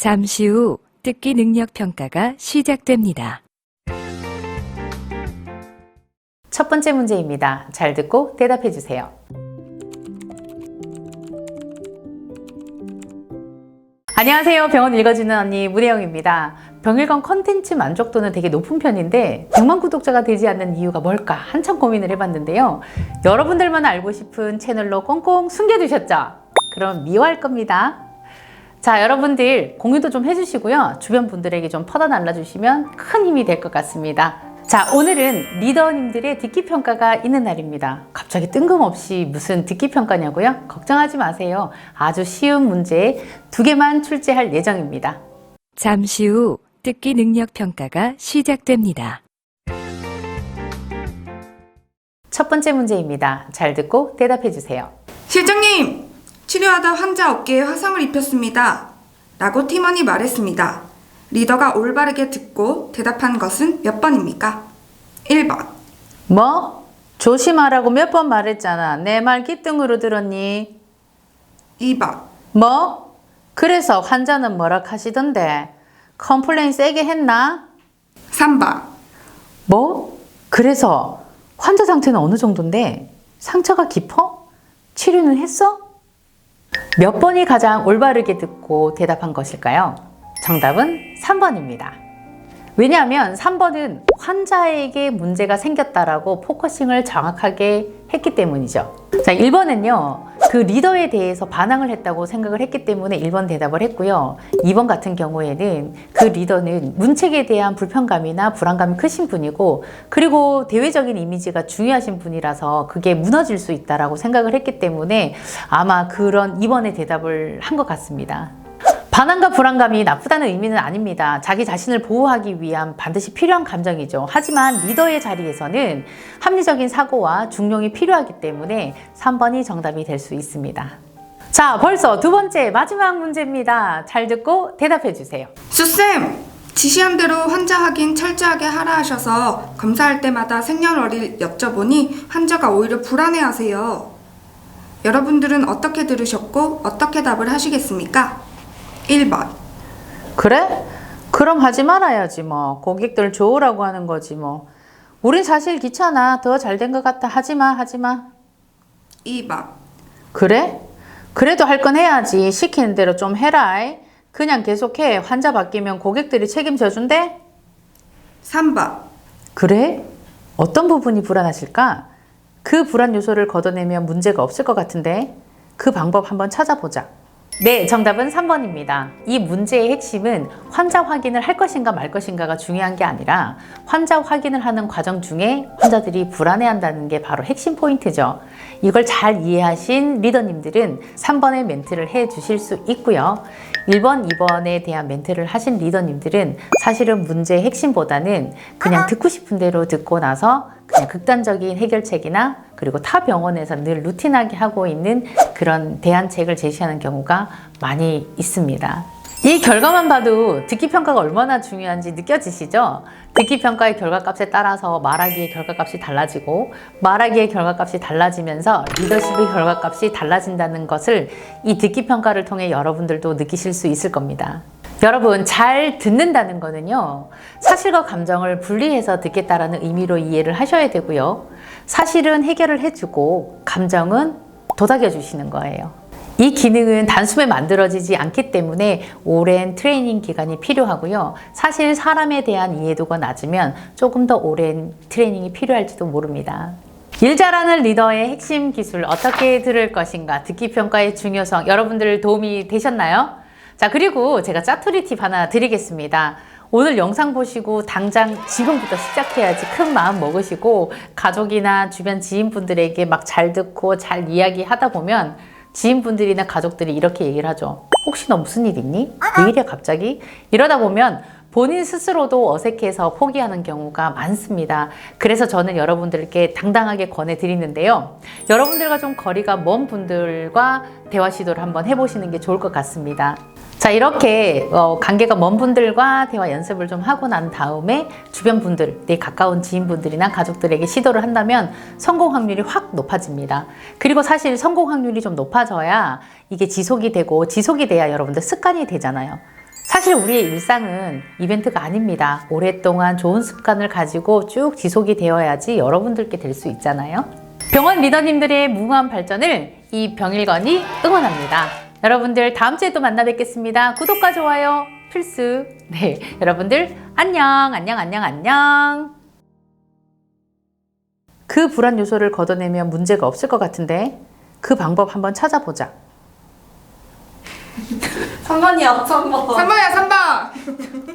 잠시 후 듣기 능력 평가가 시작됩니다. 첫 번째 문제입니다. 잘 듣고 대답해 주세요. 안녕하세요. 병원 읽어주는 언니 문혜영입니다. 병일권 컨텐츠 만족도는 되게 높은 편인데 100만 구독자가 되지 않는 이유가 뭘까 한참 고민을 해봤는데요. 여러분들만 알고 싶은 채널로 꽁꽁 숨겨두셨죠? 그럼 미워할 겁니다. 자, 여러분들 공유도 좀 해주시고요. 주변 분들에게 좀 퍼다 날라주시면 큰 힘이 될 것 같습니다. 자, 오늘은 리더님들의 듣기평가가 있는 날입니다. 갑자기 뜬금없이 무슨 듣기평가냐고요? 걱정하지 마세요. 아주 쉬운 문제 2개만 출제할 예정입니다. 잠시 후 듣기 능력 평가가 시작됩니다. 첫 번째 문제입니다. 잘 듣고 대답해 주세요. 실장님, 치료하다 환자 어깨에 화상을 입혔습니다. 라고 팀원이 말했습니다. 리더가 올바르게 듣고 대답한 것은 몇 번입니까? 1번. 뭐? 조심하라고 몇 번 말했잖아. 내 말 귓등으로 들었니? 2번. 뭐? 그래서 환자는 뭐라 하시던데? 컴플레인 세게 했나? 3번. 뭐? 그래서 환자 상태는 어느 정도인데? 상처가 깊어? 치료는 했어? 몇 번이 가장 올바르게 듣고 대답한 것일까요? 정답은 3번입니다. 왜냐하면 3번은 환자에게 문제가 생겼다라고 포커싱을 정확하게 했기 때문이죠. 자, 1번은요. 그 리더에 대해서 반항을 했다고 생각을 했기 때문에 1번 대답을 했고요. 2번 같은 경우에는 그 리더는 문책에 대한 불편감이나 불안감이 크신 분이고, 그리고 대외적인 이미지가 중요하신 분이라서 그게 무너질 수 있다라고 생각을 했기 때문에 아마 그런 2번의 대답을 한 것 같습니다. 반항과 불안감이 나쁘다는 의미는 아닙니다. 자기 자신을 보호하기 위한 반드시 필요한 감정이죠. 하지만 리더의 자리에서는 합리적인 사고와 중용이 필요하기 때문에 3번이 정답이 될 수 있습니다. 자, 벌써 2번째 마지막 문제입니다. 잘 듣고 대답해 주세요. 수쌤, 지시한 대로 환자 확인 철저하게 하라 하셔서 검사할 때마다 생년월일 여쭤보니 환자가 오히려 불안해하세요. 여러분들은 어떻게 들으셨고 어떻게 답을 하시겠습니까? 1번. 그래? 그럼 하지 말아야지 뭐. 고객들 좋으라고 하는 거지 뭐. 우린 사실 귀찮아. 더 잘 된 것 같다. 하지마. 2번. 그래? 그래도 할 건 해야지. 시키는 대로 좀 해라. 그냥 계속해. 환자 바뀌면 고객들이 책임져 준대? 3번. 그래? 어떤 부분이 불안하실까? 그 불안 요소를 걷어내면 문제가 없을 것 같은데 그 방법 한번 찾아보자. 네, 정답은 3번입니다. 이 문제의 핵심은 환자 확인을 할 것인가 말 것인가가 중요한 게 아니라 환자 확인을 하는 과정 중에 환자들이 불안해한다는 게 바로 핵심 포인트죠. 이걸 잘 이해하신 리더님들은 3번의 멘트를 해 주실 수 있고요. 1번, 2번에 대한 멘트를 하신 리더님들은 사실은 문제의 핵심보다는 그냥 듣고 싶은 대로 듣고 나서 그냥 극단적인 해결책이나 그리고 타 병원에서 늘 루틴하게 하고 있는 그런 대안책을 제시하는 경우가 많이 있습니다. 이 결과만 봐도 듣기평가가 얼마나 중요한지 느껴지시죠? 듣기평가의 결과값에 따라서 말하기의 결과값이 달라지고 말하기의 결과값이 달라지면서 리더십의 결과값이 달라진다는 것을 이 듣기평가를 통해 여러분들도 느끼실 수 있을 겁니다. 여러분, 잘 듣는다는 거는요, 사실과 감정을 분리해서 듣겠다라는 의미로 이해를 하셔야 되고요. 사실은 해결을 해주고 감정은 도닥여 주시는 거예요. 이 기능은 단숨에 만들어지지 않기 때문에 오랜 트레이닝 기간이 필요하고요. 사실 사람에 대한 이해도가 낮으면 조금 더 오랜 트레이닝이 필요할지도 모릅니다. 일 잘하는 리더의 핵심 기술 어떻게 들을 것인가, 듣기평가의 중요성 여러분들 도움이 되셨나요? 자, 그리고 제가 짜투리 팁 하나 드리겠습니다. 오늘 영상 보시고 당장 지금부터 시작해야지 큰 마음 먹으시고 가족이나 주변 지인분들에게 막 잘 듣고 잘 이야기하다 보면 지인분들이나 가족들이 이렇게 얘기를 하죠. 혹시 너 무슨 일 있니? 왜 이래 갑자기? 이러다 보면 본인 스스로도 어색해서 포기하는 경우가 많습니다. 그래서 저는 여러분들께 당당하게 권해드리는데요. 여러분들과 좀 거리가 먼 분들과 대화 시도를 한번 해보시는 게 좋을 것 같습니다. 자, 이렇게 관계가 먼 분들과 대화 연습을 좀 하고 난 다음에 주변 분들, 내 가까운 지인분들이나 가족들에게 시도를 한다면 성공 확률이 확 높아집니다. 그리고 사실 성공 확률이 좀 높아져야 이게 지속이 되고, 지속이 돼야 여러분들 습관이 되잖아요. 사실 우리의 일상은 이벤트가 아닙니다. 오랫동안 좋은 습관을 가지고 쭉 지속이 되어야지 여러분들께 될 수 있잖아요. 병원 리더님들의 무궁한 발전을 이 병일건이 응원합니다. 여러분들 다음 주에 또 만나 뵙겠습니다. 구독과 좋아요 필수. 네, 여러분들 안녕. 그 불안 요소를 걷어내면 문제가 없을 것 같은데 그 방법 한번 찾아보자. 3번이요, 3번. 3번이야, 3번!